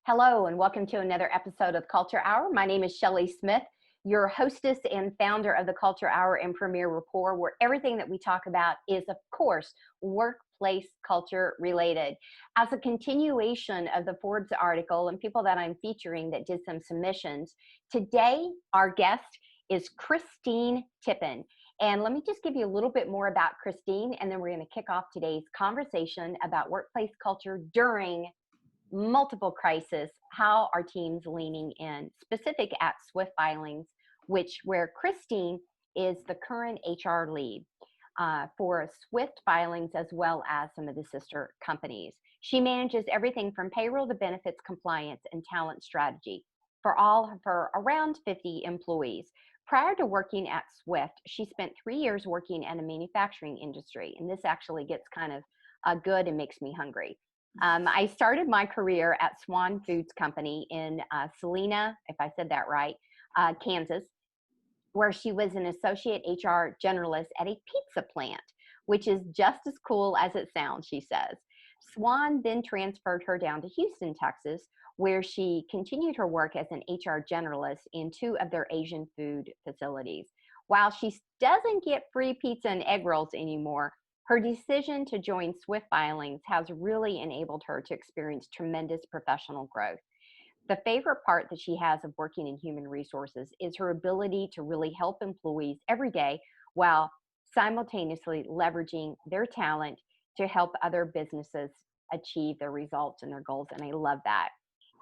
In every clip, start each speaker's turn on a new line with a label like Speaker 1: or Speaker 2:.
Speaker 1: Hello, and welcome to another episode of Culture Hour. My name is Shelley Smith, your hostess and founder of the Culture Hour and Premier Rapport, where everything that we talk about is, of course, workplace culture related. As a continuation of the Forbes article and people that I'm featuring that did some submissions, today our guest is Kristin Tippin. And let me just give you a little bit more about Kristin, and then we're going to kick off today's conversation about workplace culture during multiple crises, how our team's leaning in, specific at Swift Filings, where Kristin is the current HR lead for Swift Filings as well as some of the sister companies. She manages everything from payroll to benefits compliance and talent strategy for all of her around 50 employees. Prior to working at Swift, she spent 3 years working in a manufacturing industry, and this actually gets kind of good and makes me hungry. I started my career at Swan Foods Company in Salina, if I said that right, Kansas, where she was an associate HR generalist at a pizza plant, which is just as cool as it sounds, she says. Swan then transferred her down to Houston, Texas, where she continued her work as an HR generalist in 2 of their Asian food facilities. While she doesn't get free pizza and egg rolls anymore, her decision to join Swift Filings has really enabled her to experience tremendous professional growth. The favorite part that she has of working in human resources is her ability to really help employees every day while simultaneously leveraging their talent to help other businesses achieve their results and their goals, and I love that.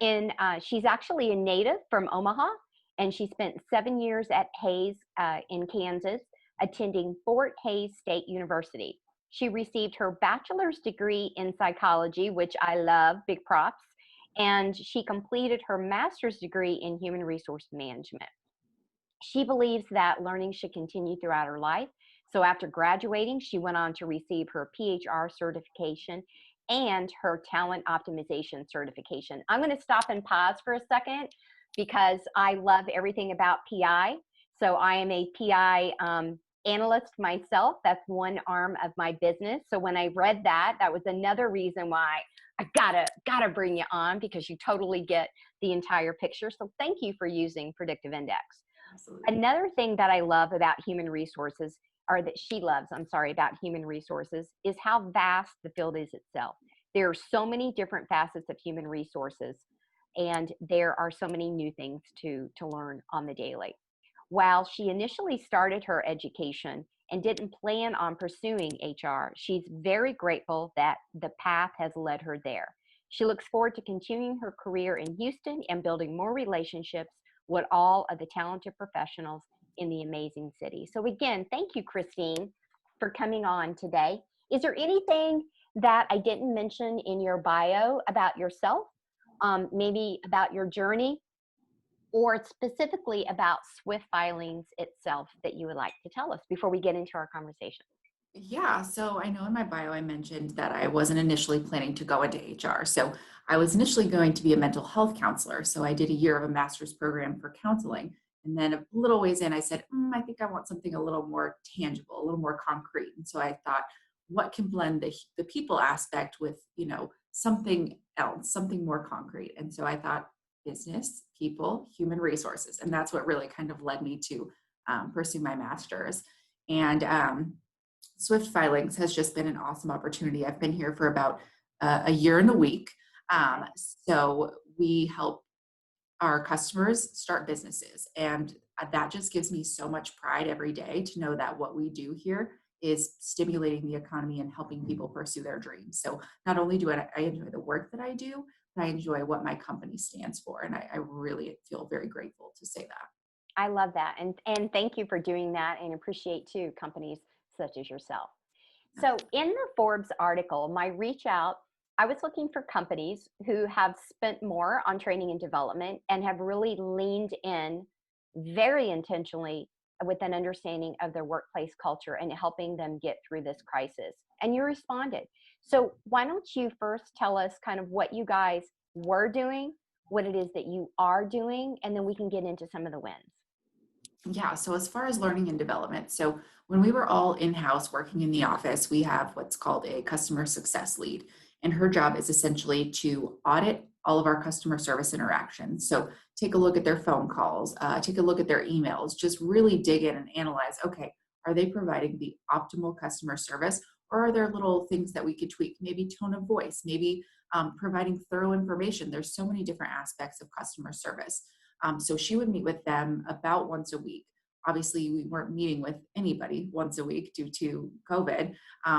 Speaker 1: And she's actually a native from Omaha, and she spent 7 years at Hays in Kansas, attending Fort Hays State University. She received her bachelor's degree in psychology, which I love, big props, and she completed her master's degree in human resource management. She believes that learning should continue throughout her life. So after graduating, she went on to receive her PHR certification and her talent optimization certification. I'm going to stop and pause for a second because I love everything about PI. So I am a PI analyst myself. That's one arm of my business. So when I read that, that was another reason why I gotta bring you on, because you totally get the entire picture. So thank you for using Predictive Index.
Speaker 2: Absolutely.
Speaker 1: Another thing that I love about human resources, or that she loves, about human resources, is how vast the field is itself. There are so many different facets of human resources, and there are so many new things to learn on the daily. While she initially started her education and didn't plan on pursuing HR, she's very grateful that the path has led her there. She looks forward to continuing her career in Houston and building more relationships with all of the talented professionals in the amazing city. So again, thank you, Kristin, for coming on today. Is there anything that I didn't mention in your bio about yourself, maybe about your journey, or specifically about Swift Filings itself that you would like to tell us before we get into our conversation?
Speaker 2: Yeah, so I know in my bio I mentioned that I wasn't initially planning to go into HR. So I was initially going to be a mental health counselor. So I did a year of a master's program for counseling. And then a little ways in, I said, I think I want something a little more tangible, a little more concrete. And so I thought, what can blend the people aspect with, something else, something more concrete. And so I thought, business, people, human resources. And that's what really kind of led me to pursue my master's. And Swift Filings has just been an awesome opportunity. I've been here for about a year and a week. So we help our customers start businesses. And that just gives me so much pride every day to know that what we do here is stimulating the economy and helping people pursue their dreams. So not only do I enjoy the work that I do, but I enjoy what my company stands for. And I really feel very grateful to say that.
Speaker 1: I love that. And thank you for doing that, and appreciate too companies such as yourself. So in the Forbes article, my reach out, I was looking for companies who have spent more on training and development and have really leaned in very intentionally with an understanding of their workplace culture and helping them get through this crisis. And you responded. So why don't you first tell us kind of what you guys were doing, what it is that you are doing, and then we can get into some of the wins.
Speaker 2: Yeah, so as far as learning and development, so when we were all in-house working in the office, we have what's called a customer success lead. And her job is essentially to audit all of our customer service interactions. So take a look at their phone calls, take a look at their emails, just really dig in and analyze, okay, are they providing the optimal customer service, or are there little things that we could tweak? Maybe tone of voice, maybe providing thorough information. There's so many different aspects of customer service. So she would meet with them about once a week. Obviously, we weren't meeting with anybody once a week due to COVID.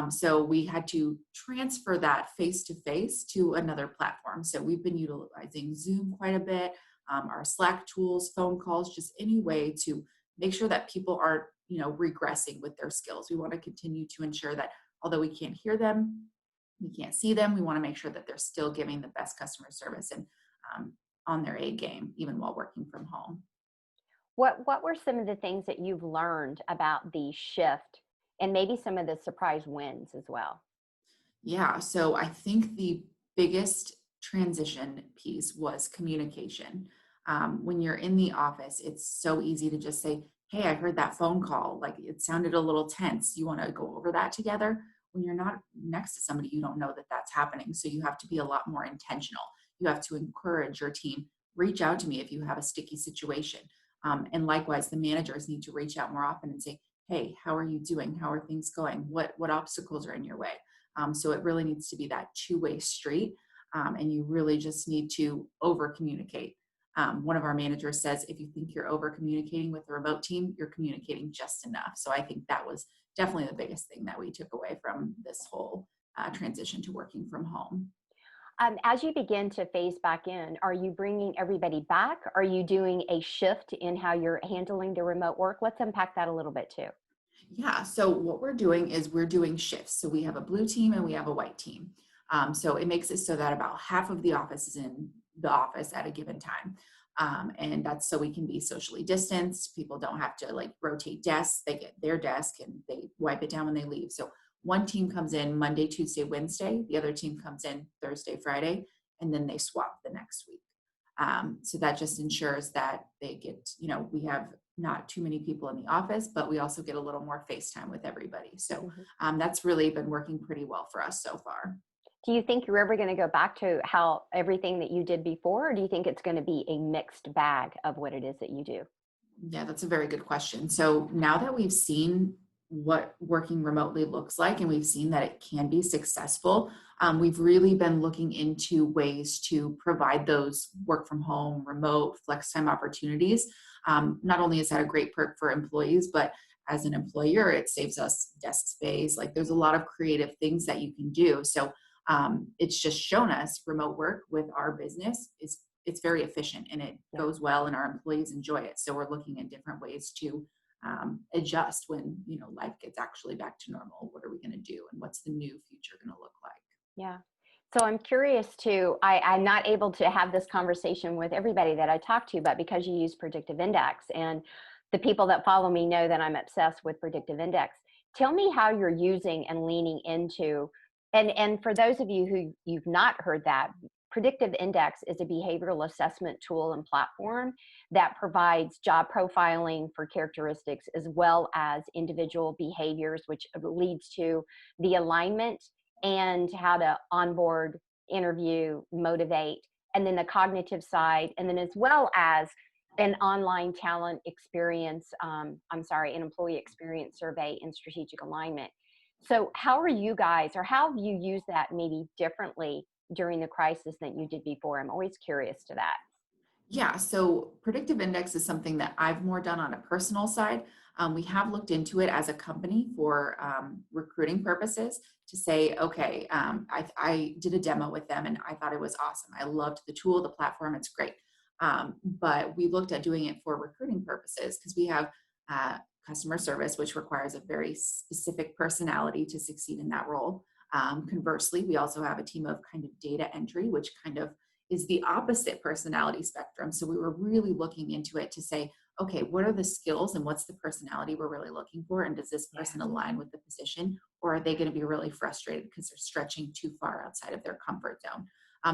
Speaker 2: So we had to transfer that face-to-face to another platform. So we've been utilizing Zoom quite a bit, our Slack tools, phone calls, just any way to make sure that people aren't, regressing with their skills. We want to continue to ensure that although we can't hear them, we can't see them, we want to make sure that they're still giving the best customer service and on their A game, even while working from home.
Speaker 1: What were some of the things that you've learned about the shift and maybe some of the surprise wins as well?
Speaker 2: Yeah, so I think the biggest transition piece was communication. When you're in the office, it's so easy to just say, hey, I heard that phone call. Like it sounded a little tense. You want to go over that together? When you're not next to somebody, you don't know that that's happening. So you have to be a lot more intentional. You have to encourage your team, reach out to me if you have a sticky situation. And likewise, the managers need to reach out more often and say, hey, how are you doing? How are things going? What obstacles are in your way? So it really needs to be that two-way street. And you really just need to over communicate. One of our managers says, if you think you're over communicating with the remote team, you're communicating just enough. So I think that was definitely the biggest thing that we took away from this whole transition to working from home.
Speaker 1: As you begin to phase back in, are you bringing everybody back? Are you doing a shift in how you're handling the remote work? Let's unpack that a little bit too.
Speaker 2: Yeah, so what we're doing is we're doing shifts. So we have a blue team and we have a white team. So it makes it so that about half of the office is in the office at a given time. And that's so we can be socially distanced. People don't have to like rotate desks. They get their desk and they wipe it down when they leave. So one team comes in Monday, Tuesday, Wednesday. The other team comes in Thursday, Friday, and then they swap the next week. So that just ensures that they get, we have not too many people in the office, but we also get a little more face time with everybody. So that's really been working pretty well for us so far.
Speaker 1: Do you think you're ever going to go back to how everything that you did before, or do you think it's going to be a mixed bag of what it is that you do?
Speaker 2: Yeah, that's a very good question. So now that we've seen what working remotely looks like and we've seen that it can be successful, we've really been looking into ways to provide those work from home, remote, flex time opportunities. Not only is that a great perk for employees, but as an employer, it saves us desk space. Like there's a lot of creative things that you can do. So it's just shown us remote work with our business it's very efficient and it goes well and our employees enjoy it. So we're looking at different ways to adjust when life gets actually back to normal. What are we going to do and what's the new future going to look like?
Speaker 1: Yeah. So I'm curious too, I'm not able to have this conversation with everybody that I talk to, but because you use Predictive Index and the people that follow me know that I'm obsessed with Predictive Index, tell me how you're using and leaning into, and for those of you who you've not heard that, Predictive Index is a behavioral assessment tool and platform that provides job profiling for characteristics as well as individual behaviors, which leads to the alignment and how to onboard, interview, motivate, and then the cognitive side, and then as well as an online talent experience, an employee experience survey and strategic alignment. So how are you guys, or how have you used that maybe differently during the crisis than you did before? I'm always curious to that.
Speaker 2: Yeah, so predictive index is something that I've more done on a personal side. We have looked into it as a company for recruiting purposes to say, okay, I did a demo with them and I thought it was awesome. I loved the tool, the platform, it's great. But we looked at doing it for recruiting purposes because we have customer service, which requires a very specific personality to succeed in that role. Conversely, we also have a team of kind of data entry, which kind of is the opposite personality spectrum. So we were really looking into it to say, okay, what are the skills and what's the personality we're really looking for? And does this person align with the position? Or are they going to be really frustrated because they're stretching too far outside of their comfort zone?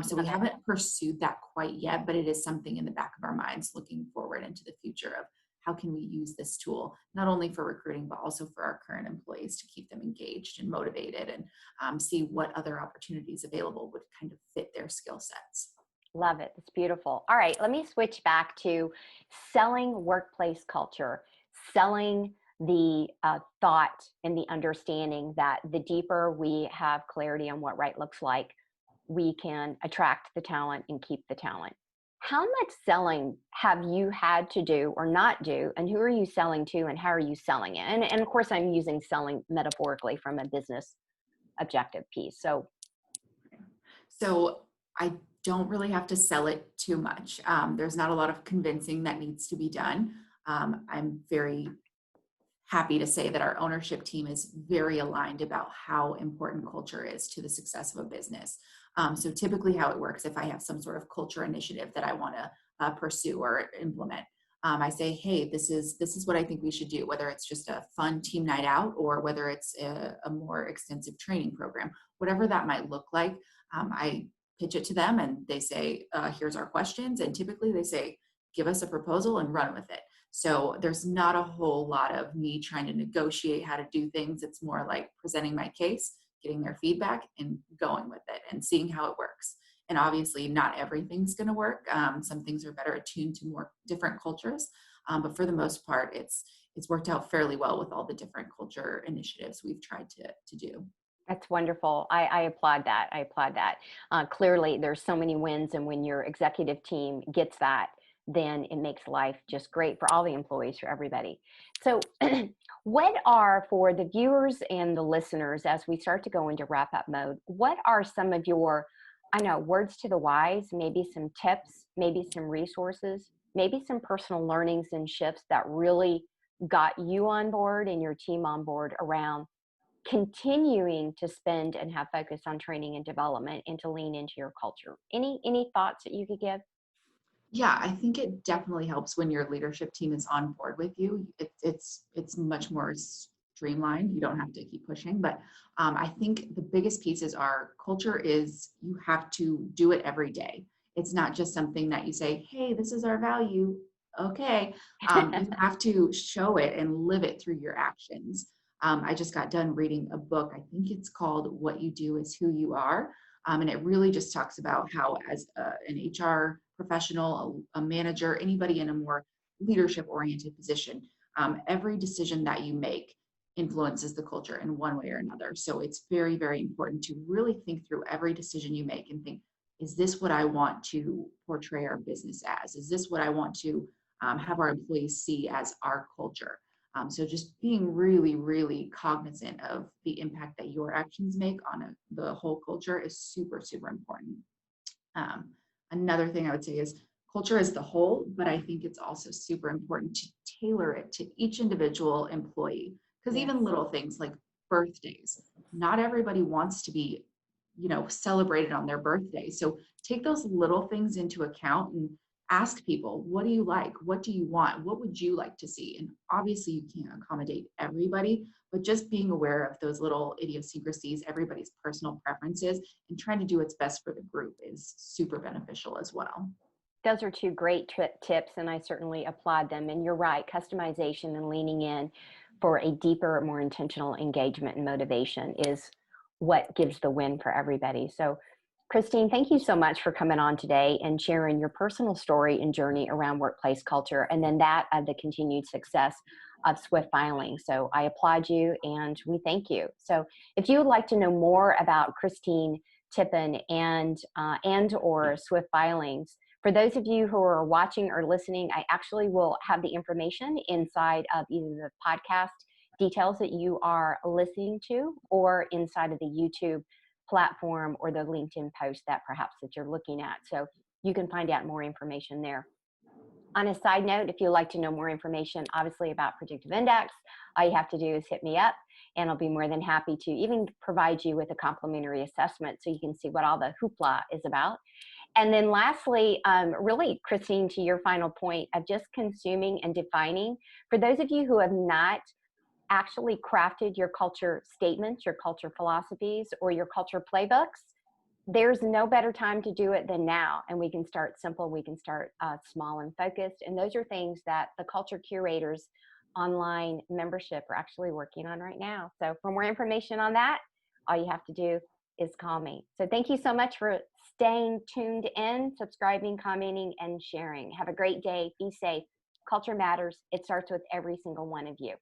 Speaker 2: So we haven't pursued that quite yet, but it is something in the back of our minds looking forward into the future of how can we use this tool, not only for recruiting, but also for our current employees to keep them engaged and motivated and see what other opportunities available would kind of fit their skill sets.
Speaker 1: Love it. It's beautiful. All right, let me switch back to selling workplace culture, selling the thought and the understanding that the deeper we have clarity on what right looks like, we can attract the talent and keep the talent. How much selling have you had to do or not do, and who are you selling to, and how are you selling it? And of course, I'm using selling metaphorically from a business objective piece. So,
Speaker 2: So I don't really have to sell it too much. There's not a lot of convincing that needs to be done. I'm very happy to say that our ownership team is very aligned about how important culture is to the success of a business. So typically how it works, if I have some sort of culture initiative that I want to pursue or implement, I say, hey, this is what I think we should do, whether it's just a fun team night out or whether it's a more extensive training program, whatever that might look like. I pitch it to them and they say, here's our questions. And typically they say, give us a proposal and run with it. So there's not a whole lot of me trying to negotiate how to do things. It's more like presenting my case, getting their feedback and going with it and seeing how it works. And obviously not everything's going to work. Some things are better attuned to more different cultures. But for the most part, it's worked out fairly well with all the different culture initiatives we've tried to do.
Speaker 1: that's wonderful. I applaud that. I applaud that. Clearly, there's so many wins, and when your executive team gets that, then it makes life just great for all the employees, for everybody. So, what are, for the viewers and the listeners, as we start to go into wrap up mode, what are some of your, I know, words to the wise, maybe some tips, maybe some resources, maybe some personal learnings and shifts that really got you on board and your team on board around continuing to spend and have focus on training and development and to lean into your culture? Any thoughts that you could give?
Speaker 2: Yeah, I think it definitely helps when your leadership team is on board with you. It's much more streamlined. You don't have to keep pushing. But I think the biggest pieces are culture is you have to do it every day. It's not just something that you say, hey, this is our value. Okay. You have to show it and live it through your actions. I just got done reading a book. I think it's called What You Do Is Who You Are. And it really just talks about how, as an HR professional, a manager, anybody in a more leadership oriented position, every decision that you make influences the culture in one way or another. So it's very, very important to really think through every decision you make and think, is this what I want to portray our business as? Is this what I want to have our employees see as our culture? So just being really, really cognizant of the impact that your actions make on the whole culture is super, super important. Another thing I would say is culture is the whole, but I think it's also super important to tailor it to each individual employee. Because
Speaker 1: Yes.
Speaker 2: even little things like birthdays, not everybody wants to be, celebrated on their birthday. So take those little things into account and ask people, what do you like? What do you want? What would you like to see? And obviously you can't accommodate everybody, but just being aware of those little idiosyncrasies, everybody's personal preferences, and trying to do what's best for the group is super beneficial as well.
Speaker 1: Those are two great tips, and I certainly applaud them. And you're right, customization and leaning in for a deeper, more intentional engagement and motivation is what gives the win for everybody. So, Kristin, thank you so much for coming on today and sharing your personal story and journey around workplace culture, and then that of the continued success of Swift Filings. So I applaud you and we thank you. So if you would like to know more about Kristin Tippin and or Swift Filings, for those of you who are watching or listening, I actually will have the information inside of either the podcast details that you are listening to or inside of the YouTube platform or the LinkedIn post that perhaps that you're looking at. So you can find out more information there. On a side note, if you'd like to know more information, obviously about Predictive Index, all you have to do is hit me up and I'll be more than happy to even provide you with a complimentary assessment so you can see what all the hoopla is about. And then lastly, really, Kristin, to your final point of just consuming and defining, for those of you who have not actually crafted your culture statements, your culture philosophies, or your culture playbooks, there's no better time to do it than now. And we can start simple, we can start small and focused. And those are things that the Culture Curators online membership are actually working on right now. So for more information on that, all you have to do is call me. So thank you so much for staying tuned in, subscribing, commenting, and sharing. Have a great day. Be safe. Culture matters. It starts with every single one of you.